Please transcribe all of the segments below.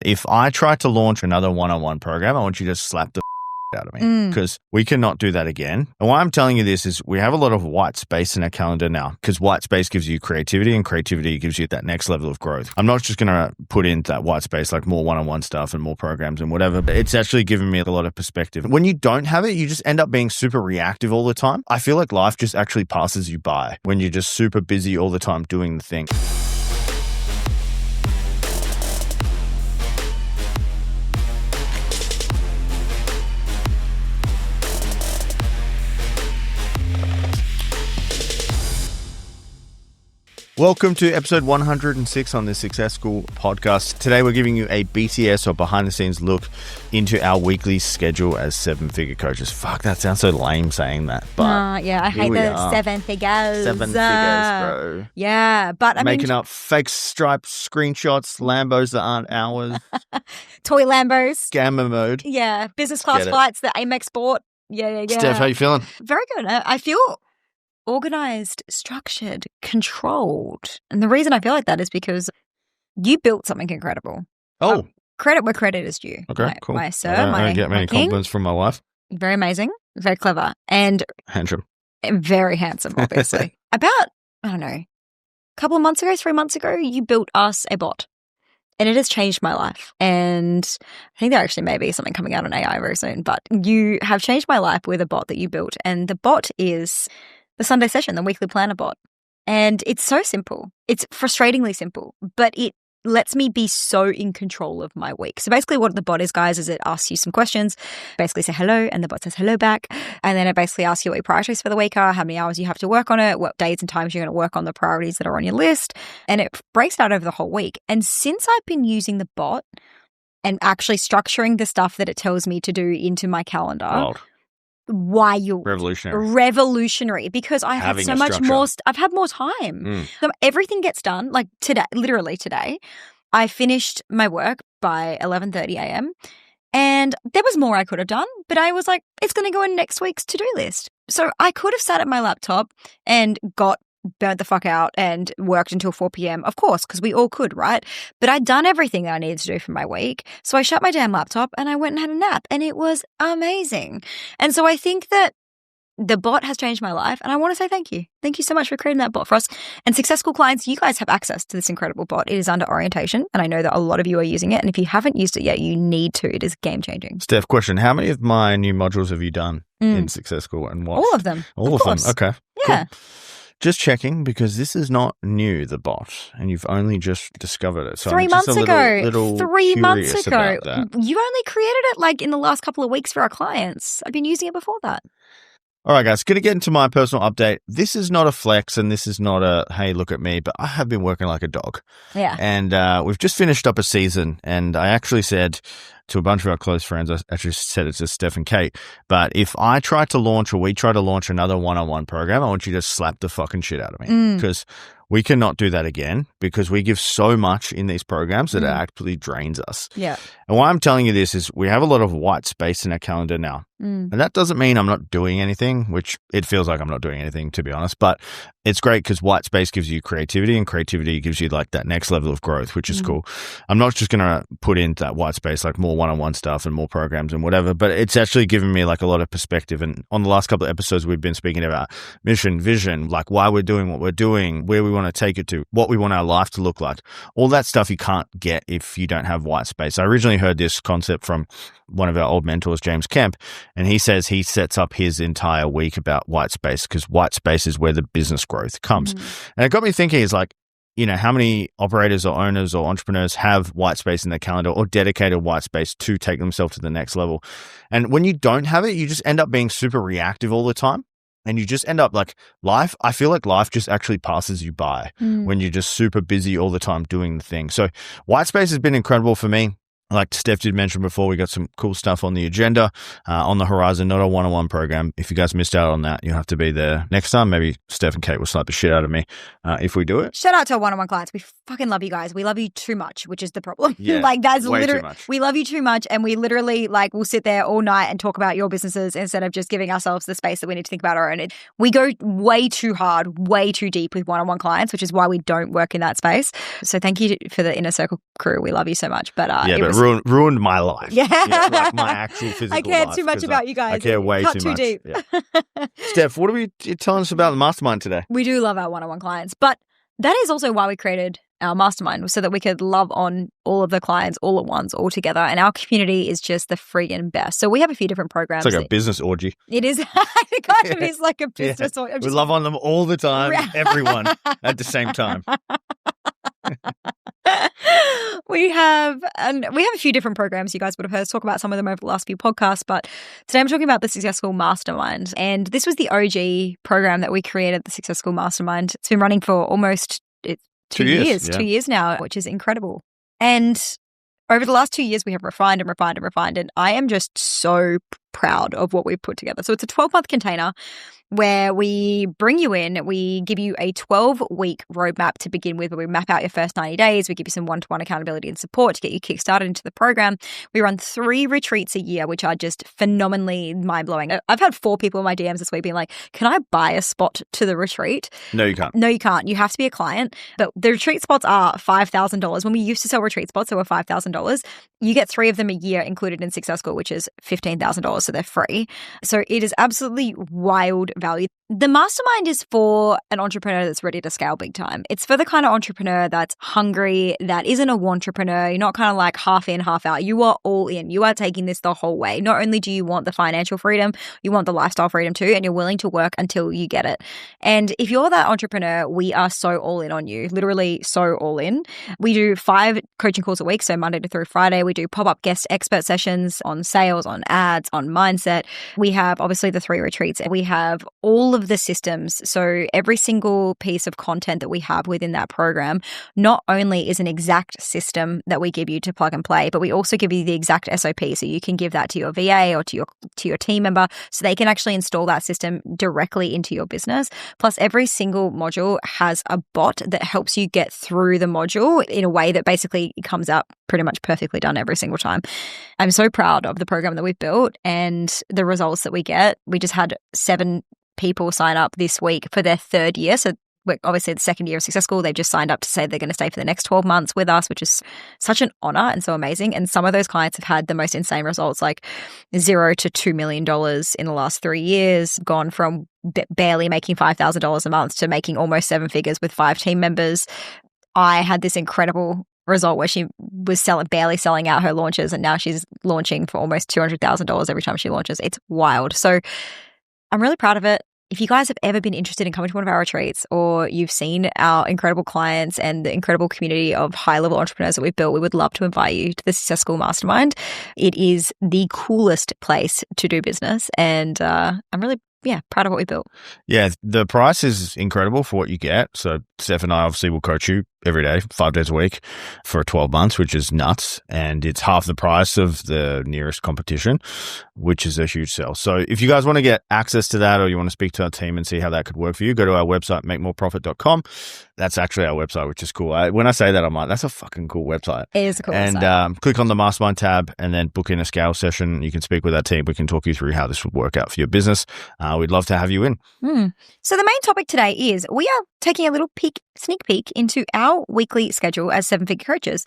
if I try to launch another one-on-one program, I want you to slap the out of me because we cannot do that again. And why I'm telling you this is we have a lot of white space in our calendar now because white space gives you creativity and creativity gives you that next level of growth. I'm not just going to put in that white space like more one-on-one stuff and more programs and whatever, but it's actually given me a lot of perspective. When you don't have it, you just end up being super reactive all the time. I feel like life just actually passes you by when you're just super busy all the time doing the thing. Welcome to episode 106 on the Success School podcast. Today we're giving you a BTS or behind the scenes look into our weekly schedule as seven-figure coaches. Fuck, that sounds so lame saying that. But yeah, I hate the seven figures. Seven figures, bro. Yeah, but I mean... Making up fake striped screenshots, Lambos that aren't ours. Toy Lambos. Scammer mode. Yeah, business class flights that Amex bought. Yeah. Steph, how you feeling? Very good. I feel organized, structured, controlled. And the reason I feel like that is because you built something incredible. Oh. Credit where credit is due. Okay, cool. My sir, I don't get many compliments from my wife. Very amazing, very clever, and handsome. Very handsome, obviously. About, I don't know, a couple of months ago, 3 months ago, you built us a bot. And it has changed my life. And I think there actually may be something coming out on AI very soon. But you have changed my life with a bot that you built. And the bot is the Sunday session, the weekly planner bot. And it's so simple. It's frustratingly simple, but it lets me be so in control of my week. So basically what the bot is, guys, is it asks you some questions, basically say hello, and the bot says hello back. And then it basically asks you what your priorities for the week are, how many hours you have to work on it, what days and times you're going to work on the priorities that are on your list. And it breaks it out over the whole week. And since I've been using the bot and actually structuring the stuff that it tells me to do into my calendar, revolutionary because I have so much more I've had more time. So everything gets done. Like today, literally today, I finished my work by 11:30 a.m. and there was more I could have done, but I was like, it's going to go in next week's to-do list. So I could have sat at my laptop and burnt the fuck out and worked until 4 p.m. Of course, because we all could, right? But I'd done everything that I needed to do for my week. So I shut my damn laptop and I went and had a nap, and it was amazing. And so I think that the bot has changed my life, and I want to say thank you. Thank you so much for creating that bot for us. And successful clients, you guys have access to this incredible bot. It is under orientation, and I know that a lot of you are using it. And if you haven't used it yet, you need to. It is game-changing. Steph, question. How many of my new modules have you done in Success School and what? All of them. All of them. Okay. Yeah. Cool. Just checking because this is not new, the bot, and you've only just discovered it. So 3 months ago. Little 3 months ago. You only created it like in the last couple of weeks for our clients. I've been using it before that. All right, guys, going to get into my personal update. This is not a flex and this is not a, hey, look at me, but I have been working like a dog. Yeah. And we've just finished up a season, and I actually said to a bunch of our close friends, I actually said it to Steph and Kate, but if I try to launch or we try to launch another one-on-one program, I want you to slap the fucking shit out of me because we cannot do that again because we give so much in these programs that it actually drains us. Yeah. And why I'm telling you this is we have a lot of white space in our calendar now. And that doesn't mean I'm not doing anything, which it feels like I'm not doing anything, to be honest. But it's great because white space gives you creativity and creativity gives you like that next level of growth, which is cool. I'm not just going to put in that white space like more one-on-one stuff and more programs and whatever, but it's actually given me like a lot of perspective. And on the last couple of episodes, we've been speaking about mission, vision, like why we're doing what we're doing, where we want to take it to, what we want our life to look like. All that stuff you can't get if you don't have white space. I originally heard this concept from one of our old mentors, James Kemp, and he says he sets up his entire week about white space because white space is where the business growth comes. And it got me thinking is like, you know, how many operators or owners or entrepreneurs have white space in their calendar or dedicated white space to take themselves to the next level? And when you don't have it, you just end up being super reactive all the time. And you just end up like I feel like life just actually passes you by when you're just super busy all the time doing the thing. So white space has been incredible for me. Like Steph did mention before, we got some cool stuff on the agenda, on the horizon, not a one-on-one program. If you guys missed out on that, you'll have to be there next time. Maybe Steph and Kate will slap the shit out of me if we do it. Shout out to our one-on-one clients. We fucking love you guys. We love you too much, which is the problem. Yeah, like that's way literally, too much. We love you too much, and we literally like we'll sit there all night and talk about your businesses instead of just giving ourselves the space that we need to think about our own. We go way too hard, way too deep with one-on-one clients, which is why we don't work in that space. So thank you for the Inner Circle crew. We love you so much. But but ruined my life. Yeah. Like my actual physical life. I care too much about you guys. I care way too much. Deep. Yeah. Steph, what are you telling us about the mastermind today? We do love our one-on-one clients, but that is also why we created our mastermind, so that we could love on all of the clients all at once, all together. And our community is just the friggin' best. So we have a few different programs. It's like a business orgy. It is. It kind of is like a business orgy. We love on them all the time, everyone at the same time. We have a few different programs. You guys would have heard us talk about some of them over the last few podcasts, but today I'm talking about the Success School Mastermind. And this was the OG program that we created, the Success School Mastermind. It's been running for almost 2 years. Yeah. 2 years now, which is incredible. And over the last 2 years, we have refined and refined and refined. And I am just so proud of what we've put together. So it's a 12-month container where we bring you in, we give you a 12-week roadmap to begin with, where we map out your first 90 days. We give you some one-to-one accountability and support to get you kickstarted into the program. We run 3 retreats a year, which are just phenomenally mind-blowing. I've had 4 people in my DMs this week being like, can I buy a spot to the retreat? No, you can't. No, you can't. You have to be a client. But the retreat spots are $5,000. When we used to sell retreat spots, they were $5,000. You get 3 of them a year included in Success School, which is $15,000. So they're free. So it is absolutely wild value. The mastermind is for an entrepreneur that's ready to scale big time. It's for the kind of entrepreneur that's hungry, that isn't a wantrepreneur. You're not kind of like half in, half out. You are all in. You are taking this the whole way. Not only do you want the financial freedom, you want the lifestyle freedom too, and you're willing to work until you get it. And if you're that entrepreneur, we are so all in on you, literally so all in. We do 5 coaching calls a week, so Monday to through Friday. We do pop-up guest expert sessions on sales, on ads, on mindset. We have obviously the 3 retreats. We have all of the systems. So every single piece of content that we have within that program not only is an exact system that we give you to plug and play, but we also give you the exact SOP. So you can give that to your VA or to your team member so they can actually install that system directly into your business. Plus, every single module has a bot that helps you get through the module in a way that basically comes out pretty much perfectly done every single time. I'm so proud of the program that we've built and the results that we get. We just had 7 people sign up this week for their 3rd year. So we're obviously the 2nd year of Success School. They've just signed up to say they're going to stay for the next 12 months with us, which is such an honor and so amazing. And some of those clients have had the most insane results, like $0 to $2 million in the last 3 years, gone from barely making $5,000 a month to making almost 7 figures with 5 team members. I had this incredible result where she was barely selling out her launches, and now she's launching for almost $200,000 every time she launches. It's wild. So I'm really proud of it. If you guys have ever been interested in coming to one of our retreats, or you've seen our incredible clients and the incredible community of high-level entrepreneurs that we've built, we would love to invite you to the Success School Mastermind. It is the coolest place to do business, and I'm really proud of what we built. Yeah, the price is incredible for what you get. So Steph and I obviously will coach you every day, 5 days a week for 12 months, which is nuts. And it's half the price of the nearest competition, which is a huge sell. So if you guys want to get access to that, or you want to speak to our team and see how that could work for you, go to our website, makemoreprofit.com. That's actually our website, which is cool. When I say that, I'm like, that's a fucking cool website. It is a cool website. And click on the mastermind tab and then book in a scale session. You can speak with our team. We can talk you through how this would work out for your business. We'd love to have you in. So the main topic today is we are taking a little sneak peek into our weekly schedule as 7-figure coaches.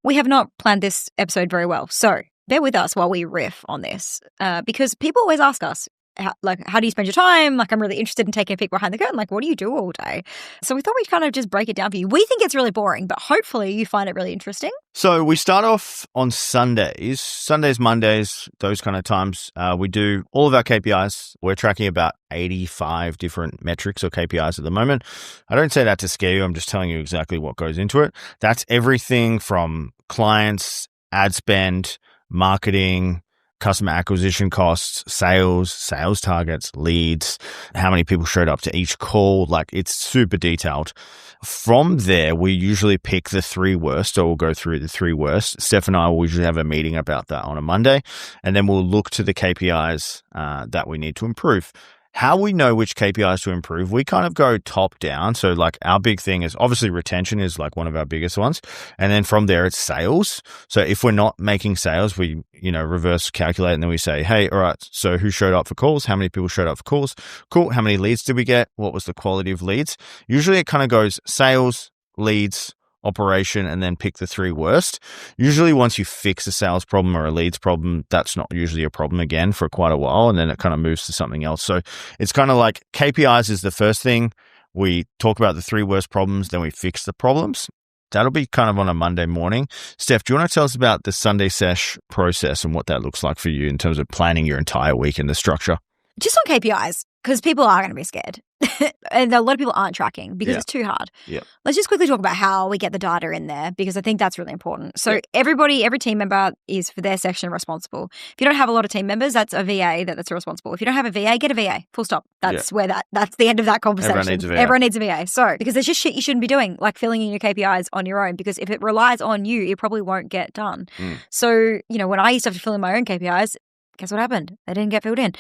We have not planned this episode very well, so bear with us while we riff on this, because people always ask us, how do you spend your time? Like, I'm really interested in taking a peek behind the curtain. Like, what do you do all day? So we thought we'd kind of just break it down for you. We think it's really boring, but hopefully you find it really interesting. So we start off on Sundays, Mondays, those kind of times. We do all of our KPIs. We're tracking about 85 different metrics or KPIs at the moment. I don't say that to scare you. I'm just telling you exactly what goes into it. That's everything from clients, ad spend, marketing, customer acquisition costs, sales targets, leads, how many people showed up to each call. Like, it's super detailed. From there, we usually pick the 3 worst, or we'll go through the 3 worst. Steph and I will usually have a meeting about that on a Monday, and then we'll look to the KPIs that we need to improve. How we know which KPIs to improve, we kind of go top down. So like, our big thing is obviously retention is like one of our biggest ones. And then from there, it's sales. So if we're not making sales, we, reverse calculate, and then we say, hey, all right, so who showed up for calls? How many people showed up for calls? Cool. How many leads did we get? What was the quality of leads? Usually it kind of goes sales, leads, operation, and then pick the 3 worst. Usually once you fix a sales problem or a leads problem, that's not usually a problem again for quite a while, and then it kind of moves to something else. So it's kind of like KPIs is the first thing. We talk about the 3 worst problems, then we fix the problems. That'll be kind of on a Monday morning. Steph, do you want to tell us about the Sunday sesh process and what that looks like for you in terms of planning your entire week and the structure? Just on KPIs, because people are going to be scared. And a lot of people aren't tracking because it's too hard. Yeah. Let's just quickly talk about how we get the data in there, because I think that's really important. So every team member is for their section responsible. If you don't have a lot of team members, that's a VA that's responsible. If you don't have a VA, get a VA. Full stop. That's where that's the end of that conversation. Everyone needs a VA. So, because there's just shit you shouldn't be doing, like filling in your KPIs on your own, because if it relies on you, it probably won't get done. So, when I used to have to fill in my own KPIs, guess what happened? They didn't get filled in.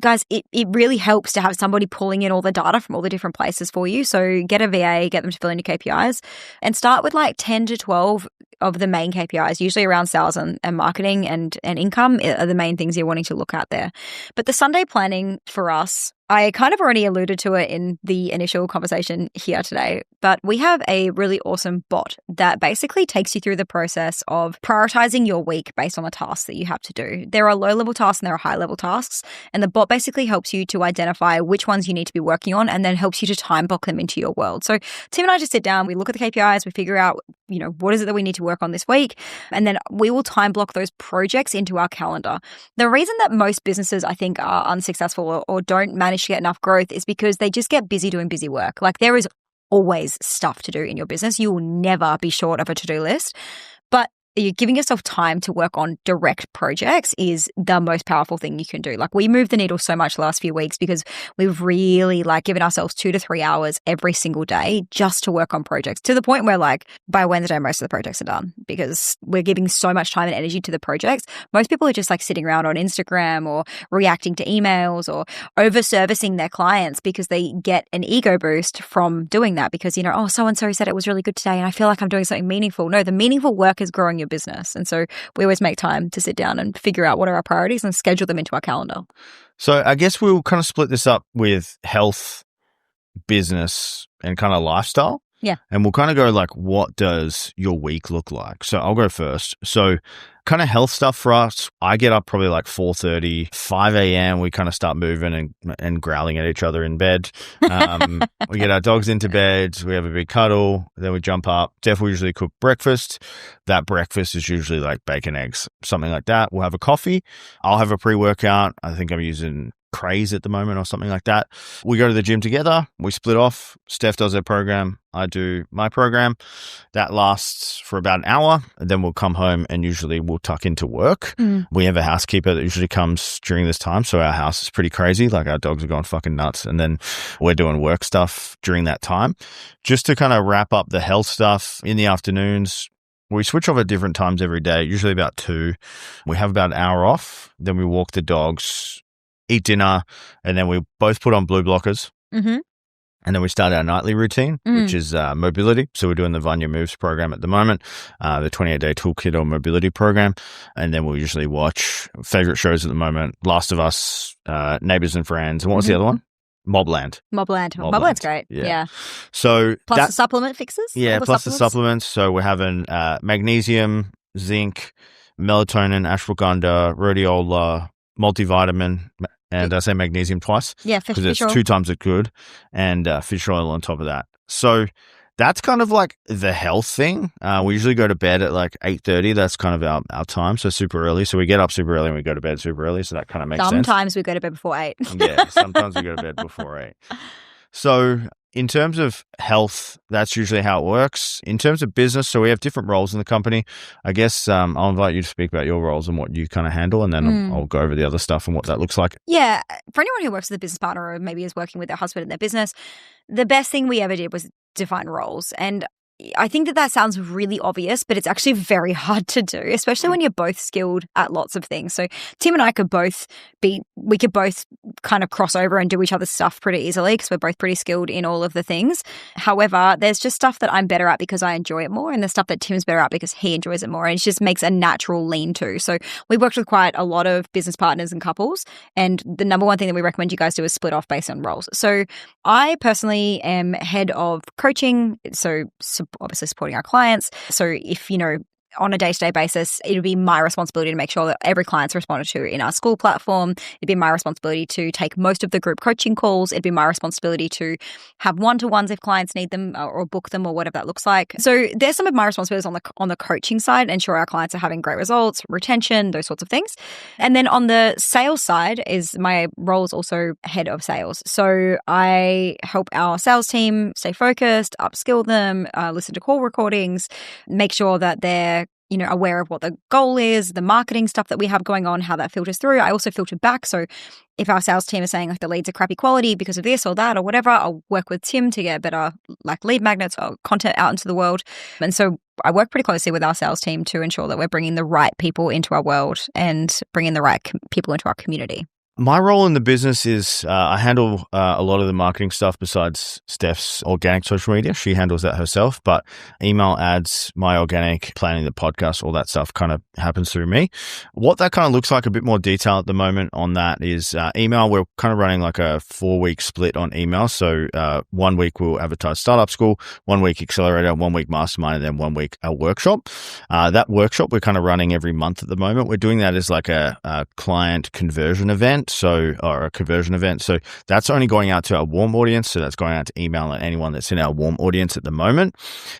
Guys, it really helps to have somebody pulling in all the data from all the different places for you. So get a VA, get them to fill in your KPIs, and start with like 10 to 12 of the main KPIs, usually around sales and marketing and income are the main things you're wanting to look at there. But the Sunday planning for us, I kind of already alluded to it in the initial conversation here today, but we have a really awesome bot that basically takes you through the process of prioritizing your week based on the tasks that you have to do. There are low-level tasks and there are high-level tasks, and the bot basically helps you to identify which ones you need to be working on and then helps you to time block them into your world. So Tim and I just sit down, we look at the KPIs, we figure out, what is it that we need to work on this week, and then we will time block those projects into our calendar. The reason that most businesses, I think, are unsuccessful or don't manage to get enough growth is because they just get busy doing busy work. Like, there is always stuff to do in your business. You will never be short of a to-do list. But you're giving yourself time to work on direct projects is the most powerful thing you can do. Like, we moved the needle so much the last few weeks because we've really given ourselves 2 to 3 hours every single day just to work on projects, to the point where by Wednesday, most of the projects are done because we're giving so much time and energy to the projects. Most people are just sitting around on Instagram or reacting to emails or over servicing their clients because they get an ego boost from doing that because, oh, so-and-so said it was really good today and I feel like I'm doing something meaningful. No, the meaningful work is growing your business. And so we always make time to sit down and figure out what are our priorities and schedule them into our calendar. So I guess we'll kind of split this up with health, business, and kind of lifestyle. Yeah. And we'll kind of go what does your week look like? So I'll go first. So kind of health stuff for us, I get up probably 4:30, 5 a.m. We kind of start moving and growling at each other in bed. We get our dogs into bed. We have a big cuddle. Then we jump up. Steph will usually cook breakfast. That breakfast is usually bacon, eggs, something like that. We'll have a coffee. I'll have a pre-workout. I think I'm using Craze at the moment or something like that. We go to the gym together. We split off. Steph does her program. I do my program. That lasts for about an hour. And then we'll come home and usually we'll tuck into work. We have a housekeeper that usually comes during this time. So our house is pretty crazy. Our dogs are going fucking nuts. And then we're doing work stuff during that time. Just to kind of wrap up the health stuff in the afternoons, we switch off at different times every day, usually about 2. We have about an hour off. Then we walk the dogs, eat dinner, and then we both put on blue blockers. Mm-hmm. And then we start our nightly routine, which is mobility. So we're doing the Vanya Moves program at the moment, the 28-day toolkit on mobility program. And then we'll usually watch favorite shows at the moment, Last of Us, Neighbours and Friends. And what was the other one? Mobland. Mobland's great. Yeah. So plus the supplement fixes? Yeah, plus the supplements. So we're having magnesium, zinc, melatonin, ashwagandha, rhodiola, multivitamin, and I say magnesium twice. Yeah, because it's 2 times as good, and fish oil on top of that. So that's kind of the health thing. We usually go to bed at 8:30. That's kind of our time, so super early. So we get up super early and we go to bed super early, so that kind of makes sense. Sometimes we go to bed before 8. Yeah, sometimes we go to bed before 8. So in terms of health, that's usually how it works. In terms of business, so we have different roles in the company. I guess I'll invite you to speak about your roles and what you kind of handle, and then I'll go over the other stuff and what that looks like. Yeah. For anyone who works with a business partner or maybe is working with their husband in their business, the best thing we ever did was define roles. And I think that sounds really obvious, but it's actually very hard to do, especially when you're both skilled at lots of things. So Tim and I could both kind of cross over and do each other's stuff pretty easily because we're both pretty skilled in all of the things. However, there's just stuff that I'm better at because I enjoy it more, and the stuff that Tim's better at because he enjoys it more. And it just makes a natural lean to. So we worked with quite a lot of business partners and couples, and the number one thing that we recommend you guys do is split off based on roles. So I personally am head of coaching, so obviously supporting our clients. So if, on a day-to-day basis, it would be my responsibility to make sure that every client's responded to in our school platform. It'd be my responsibility to take most of the group coaching calls. It'd be my responsibility to have one-to-ones if clients need them or book them or whatever that looks like. So there's some of my responsibilities on the coaching side, ensure our clients are having great results, retention, those sorts of things. And then on the sales side my role is also head of sales. So I help our sales team stay focused, upskill them, listen to call recordings, make sure that they're aware of what the goal is, the marketing stuff that we have going on, how that filters through. I also filter back. So if our sales team is saying the leads are crappy quality because of this or that or whatever, I'll work with Tim to get better lead magnets or content out into the world. And so I work pretty closely with our sales team to ensure that we're bringing the right people into our world and bringing the right people into our community. My role in the business is I handle a lot of the marketing stuff besides Steph's organic social media. She handles that herself, but email ads, my organic, planning the podcast, all that stuff kind of happens through me. What that kind of looks like, a bit more detail at the moment on that is email. We're kind of running like a 4-week split on email. So 1 week we'll advertise Startup School, 1 week Accelerator, 1 week Mastermind, and then 1 week a workshop. That workshop we're kind of running every month at the moment. We're doing that as like a client conversion event. Or a conversion event. So that's only going out to our warm audience. So that's going out to email and anyone that's in our warm audience at the moment.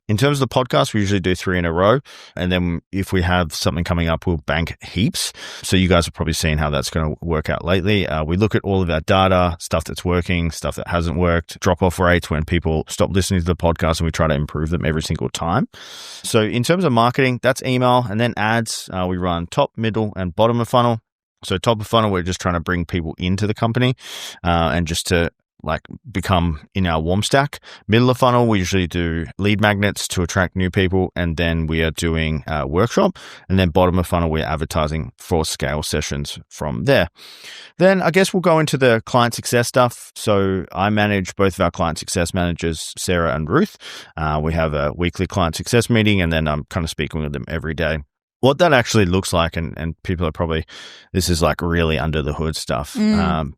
In terms of the podcast, we usually do 3 in a row. And then if we have something coming up, we'll bank heaps. So you guys have probably seen how that's going to work out lately. We look at all of our data, stuff that's working, stuff that hasn't worked, drop-off rates when people stop listening to the podcast, and we try to improve them every single time. So in terms of marketing, that's email. And then ads, we run top, middle, and bottom of funnel. So top of funnel, we're just trying to bring people into the company and just to become in our warm stack. Middle of funnel, we usually do lead magnets to attract new people, and then we are doing a workshop. And then bottom of funnel, we're advertising for scale sessions from there. Then I guess we'll go into the client success stuff. So I manage both of our client success managers, Sarah and Ruth. We have a weekly client success meeting, and then I'm kind of speaking with them every day. What that actually looks like, and people are probably, this is like really under the hood stuff,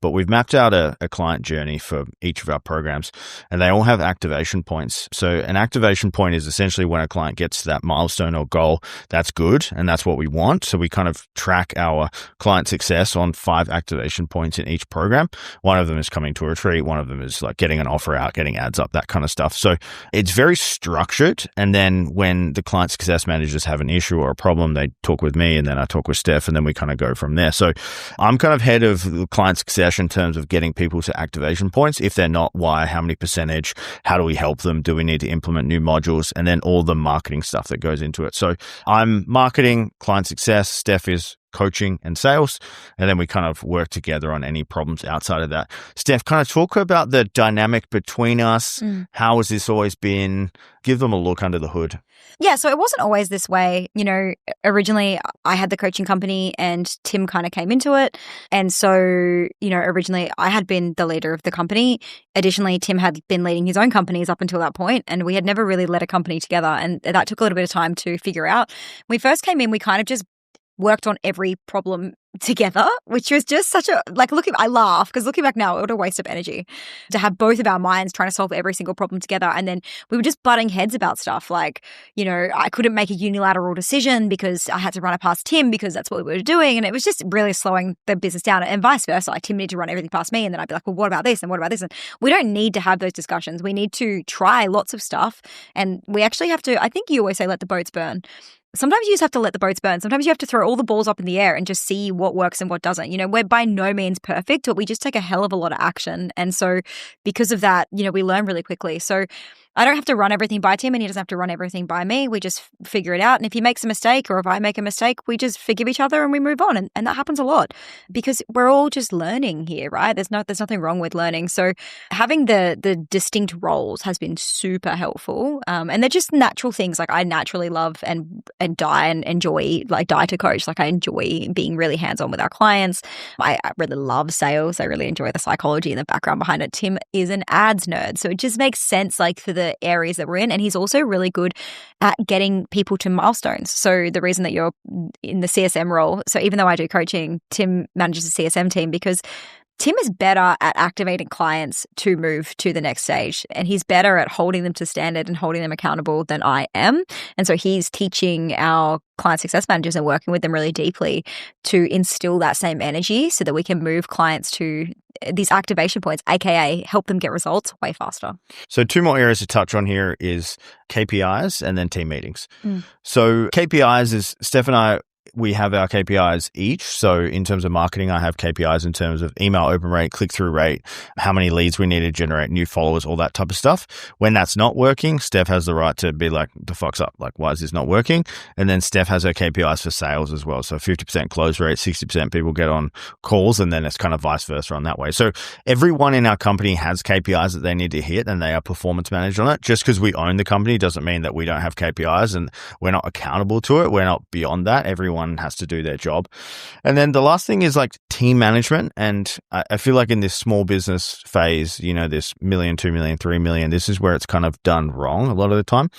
but we've mapped out a client journey for each of our programs, and they all have activation points. So an activation point is essentially when a client gets to that milestone or goal, that's good, and that's what we want. So we kind of track our client success on 5 activation points in each program. One of them is coming to a retreat. One of them is like getting an offer out, getting ads up, that kind of stuff. So it's very structured. And then when the client success managers have an issue or a problem, they talk with me, and then I talk with Steph, and then we kind of go from there. So I'm kind of head of the client success in terms of getting people to activation points. If they're not, why, how many percentage, how do we help them? Do we need to implement new modules? And then all the marketing stuff that goes into it. So I'm marketing, client success. Steph is coaching and sales, and then we kind of work together on any problems outside of that. Steph, kind of talk about the dynamic between us. How has this always been? Give them a look under the hood. Yeah, so it wasn't always this way. Originally I had the coaching company and Tim kind of came into it. And so, originally I had been the leader of the company. Additionally, Tim had been leading his own companies up until that point, and we had never really led a company together. And that took a little bit of time to figure out. When we first came in, we kind of just worked on every problem together, which was just such a, I laugh because looking back now, what a waste of energy to have both of our minds trying to solve every single problem together. And then we were just butting heads about stuff I couldn't make a unilateral decision because I had to run it past Tim because that's what we were doing. And it was just really slowing the business down, and vice versa. Tim needed to run everything past me, and then I'd be like, well, what about this? And what about this? And we don't need to have those discussions. We need to try lots of stuff. And we actually have to, I think you always say, let the boats burn. Sometimes you just have to let the boats burn. Sometimes you have to throw all the balls up in the air and just see what works and what doesn't. We're by no means perfect, but we just take a hell of a lot of action. And so because of that, we learn really quickly. So I don't have to run everything by Tim, and he doesn't have to run everything by me. We just figure it out. And if he makes a mistake or if I make a mistake, we just forgive each other and we move on. And that happens a lot because we're all just learning here, right? There's nothing wrong with learning. So having the distinct roles has been super helpful. And they're just natural things. I naturally love and die and enjoy, die to coach. I enjoy being really hands-on with our clients. I really love sales. I really enjoy the psychology and the background behind it. Tim is an ads nerd. So it just makes sense for the areas that we're in. And he's also really good at getting people to milestones. So the reason that you're in the CSM role, so even though I do coaching, Tim manages the CSM team because Tim is better at activating clients to move to the next stage, and he's better at holding them to standard and holding them accountable than I am. And so he's teaching our client success managers and working with them really deeply to instill that same energy so that we can move clients to these activation points, aka help them get results way faster. So 2 more areas to touch on here is KPIs and then team meetings. So KPIs is Steph and I, we have our KPIs each. So in terms of marketing, I have KPIs in terms of email open rate, click-through rate, how many leads we need to generate, new followers, all that type of stuff. When that's not working, Steph has the right to be like, the fuck's up? Like, why is this not working? And then Steph has her KPIs for sales as well. So 50% close rate, 60% people get on calls, and then it's kind of vice versa on that way. So everyone in our company has KPIs that they need to hit, and they are performance managed on it. Just because we own the company doesn't mean that we don't have KPIs and we're not accountable to it. We're not beyond that. Everyone has to do their job. And then the last thing is like team management. And I feel like in this small business phase, you know, this $1 million, $2 million, $3 million, this is where it's kind of done wrong a lot of the time.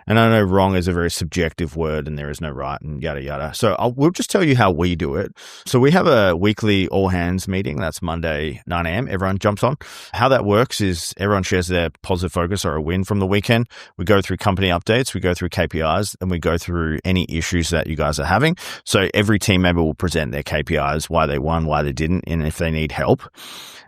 And I know wrong is a very subjective word and there is no right and yada, yada. So we'll just tell you how we do it. So we have a weekly all hands meeting. That's Monday, 9 a.m. Everyone jumps on. How that works is everyone shares their positive focus or a win from the weekend. We go through company updates, we go through KPIs, and we go through any issues that you guys are having. So every team member will present their KPIs, why they won, why they didn't, and if they need help.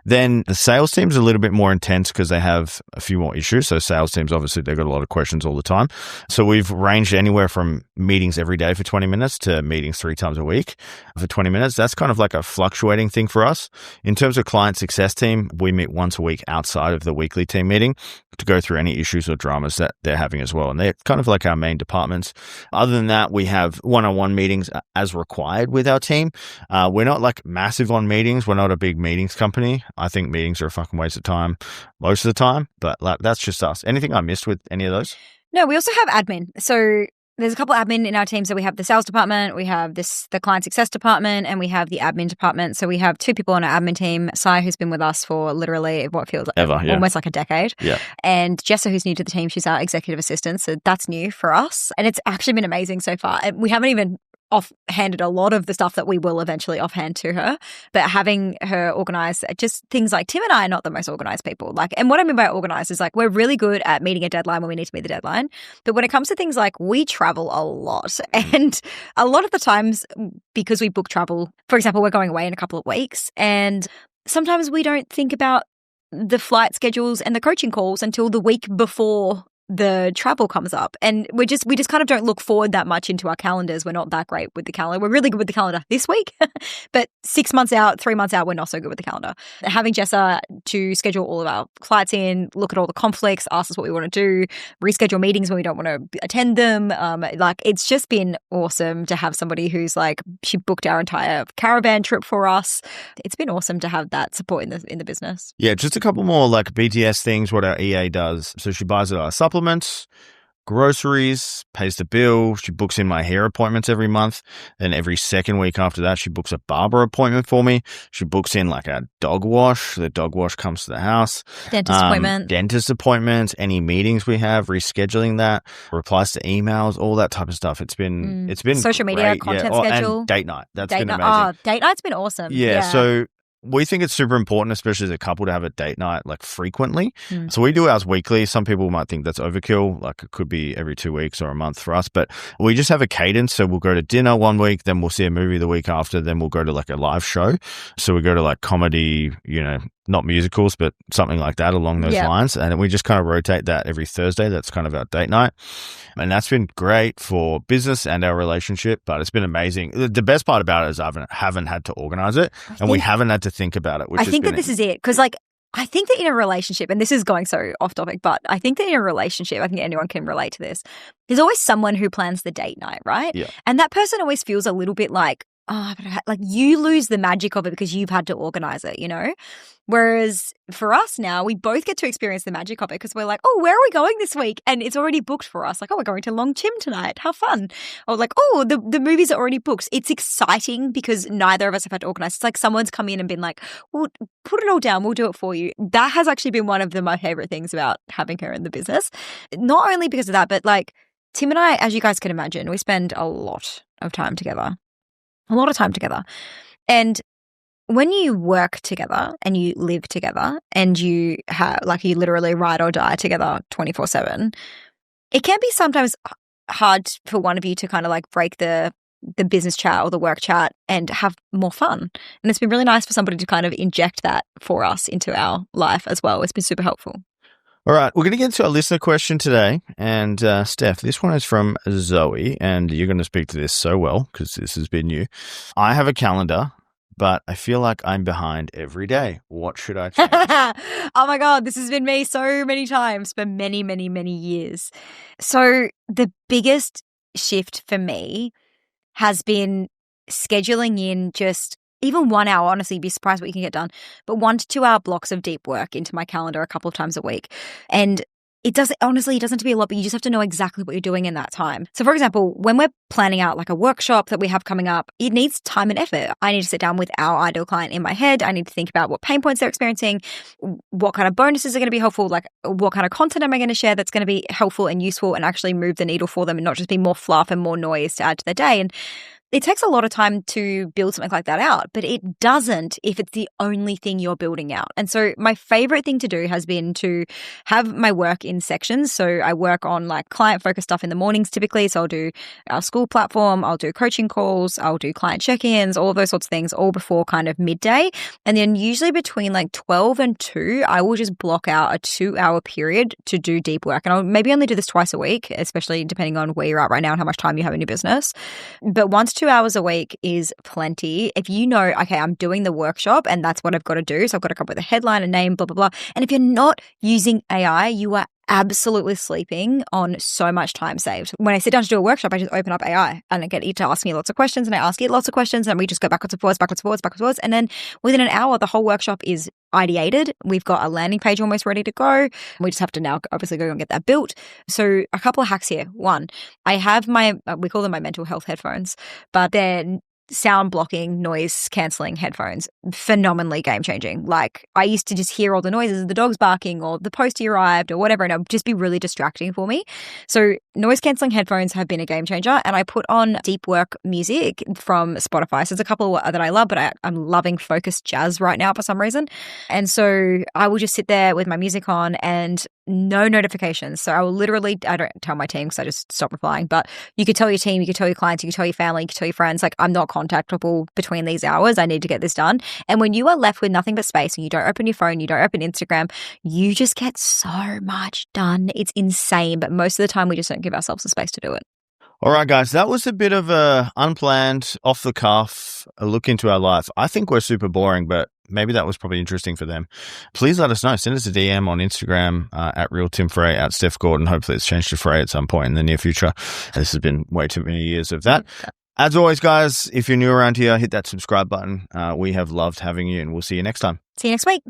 Then the sales team's a little bit more intense because they have a few more issues. So sales teams, obviously, they've got a lot of questions all the time. So we've ranged anywhere from meetings every day for 20 minutes to meetings 3 times a week for 20 minutes. That's kind of like a fluctuating thing for us. In terms of client success team, we meet once a week outside of the weekly team meeting to go through any issues or dramas that they're having as well. And they're kind of like our main departments. Other than that, we have one-on-one meetings as required with our team. We're not like massive on meetings. We're not a big meetings company. I think meetings are a fucking waste of time most of the time, but like that's just us. Anything I missed with any of those? No, we also have admin. So there's a couple of admin in our team. So we have the sales department, we have the client success department, and we have the admin department. So we have 2 people on our admin team. Sai, who's been with us for literally what feels like almost like a decade. Yeah. And Jessa, who's new to the team, she's our executive assistant. So that's new for us. And it's actually been amazing so far. And we haven't even offhanded a lot of the stuff that we will eventually offhand to her, but having her organize just things like Tim and I are not the most organized people. Like, and what I mean by organized is like we're really good at meeting a deadline when we need to meet the deadline. But when it comes to things like we travel a lot, and a lot of the times because we book travel, for example, we're going away in a couple of weeks, and sometimes we don't think about the flight schedules and the coaching calls until the week before the travel comes up, and we just kind of don't look forward that much into our calendars. We're not that great with the calendar. We're really good with the calendar this week, but 6 months out, 3 months out, we're not so good with the calendar. Having Jessa to schedule all of our flights in, look at all the conflicts, ask us what we want to do, reschedule meetings when we don't want to attend them. Like it's just been awesome to have somebody who's like, she booked our entire caravan trip for us. It's been awesome to have that support in the business. Yeah, just a couple more like BTS things, what our EA does. So she buys our supplements, groceries, pays the bill. She books in my hair appointments every month. Then every second week after that, she books a barber appointment for me. She books in like a dog wash. The dog wash comes to the house. Dentist appointments, any meetings we have, rescheduling that, replies to emails, all that type of stuff. It's been social great. media, content schedule. And date night. That's been amazing. Date night's been awesome. Yeah. So we think it's super important, especially as a couple, to have a date night like frequently. So we do ours weekly. Some people might think that's overkill. Like it could be every 2 weeks or a month for us, but we just have a cadence. So we'll go to dinner one week, then we'll see a movie the week after, then we'll go to like a live show. So we go to like comedy, you know, not musicals, but something like that along those lines. And we just kind of rotate that every Thursday. That's kind of our date night. And that's been great for business and our relationship, but it's been amazing. The best part about it is I haven't had to organize it, and we haven't had to think about it. I think that this is it. Because like, I think that in a relationship, and this is going so off topic, but I think that in a relationship, I think anyone can relate to this. There's always someone who plans the date night, right? Yeah. And that person always feels a little bit like, oh, but like you lose the magic of it because you've had to organize it, you know? Whereas for us now, we both get to experience the magic of it because we're like, oh, where are we going this week? And it's already booked for us. Like, oh, we're going to Long Chim tonight. How fun. Or like, oh, the movies are already booked. It's exciting because neither of us have had to organize. It's like someone's come in and been like, well, put it all down. We'll do it for you. That has actually been one of my favorite things about having her in the business. Not only because of that, but like Tim and I, as you guys can imagine, we spend a lot of time together. And when you work together and you live together and you have, like, you literally ride or die together 24/7, it can be sometimes hard for one of you to kind of like break the business chat or the work chat and have more fun. And it's been really nice for somebody to kind of inject that for us into our life as well. It's been super helpful. All right, we're going to get to our listener question today. And Steph, this one is from Zoe, and you're going to speak to this so well because this has been you. I have a calendar, but I feel like I'm behind every day. What should I change? Oh my God, this has been me so many times for many, many, many years. So the biggest shift for me has been scheduling in just even 1 hour. Honestly, you'd be surprised what you can get done, but 1 to 2 hour blocks of deep work into my calendar a couple of times a week. And it doesn't have to be a lot, but you just have to know exactly what you're doing in that time. So for example, when we're planning out like a workshop that we have coming up, it needs time and effort. I need to sit down with our ideal client in my head. I need to think about what pain points they're experiencing, what kind of bonuses are going to be helpful, like what kind of content am I going to share that's going to be helpful and useful and actually move the needle for them and not just be more fluff and more noise to add to their day. And it takes a lot of time to build something like that out, but it doesn't if it's the only thing you're building out. And so my favorite thing to do has been to have my work in sections. So I work on like client-focused stuff in the mornings typically. So I'll do our school platform, I'll do coaching calls, I'll do client check-ins, all of those sorts of things, all before kind of midday. And then usually between like 12 and 2, I will just block out a 2-hour period to do deep work. And I'll maybe only do this twice a week, especially depending on where you're at right now and how much time you have in your business. But 1 to 2 hours a week is plenty. If you know, okay, I'm doing the workshop and that's what I've got to do. So I've got to come up with a headline, a name, blah, blah, blah. And if you're not using AI, you are absolutely sleeping on so much time saved. When I sit down to do a workshop, I just open up AI and I get it to ask me lots of questions and I ask it lots of questions and we just go backwards and forwards, backwards and forwards, backwards and forwards. And then within an hour, the whole workshop is ideated. We've got a landing page almost ready to go. We just have to now obviously go and get that built. So a couple of hacks here. One, I have we call them my mental health headphones, but they're sound blocking, noise cancelling headphones. Phenomenally game changing. Like I used to just hear all the noises, the dog's barking or the postie arrived or whatever, and it would just be really distracting for me. So noise cancelling headphones have been a game changer, and I put on deep work music from Spotify. So there's a couple that I love, but I'm loving focused jazz right now for some reason. And so I will just sit there with my music on and no notifications. So I will literally, I don't tell my team because I just stop replying, but you could tell your team, you could tell your clients, you could tell your family, you could tell your friends, like I'm not contactable between these hours. I need to get this done. And when you are left with nothing but space and you don't open your phone, you don't open Instagram, you just get so much done. It's insane. But most of the time we just don't give ourselves the space to do it. All right, guys, that was a bit of a unplanned, off the cuff, a look into our life. I think we're super boring, but maybe that was probably interesting for them. Please let us know. Send us a DM on Instagram at RealTimFrey, at Steph Gordon. Hopefully it's changed to Frey at some point in the near future. This has been way too many years of that. As always, guys, if you're new around here, hit that subscribe button. We have loved having you, and we'll see you next time. See you next week.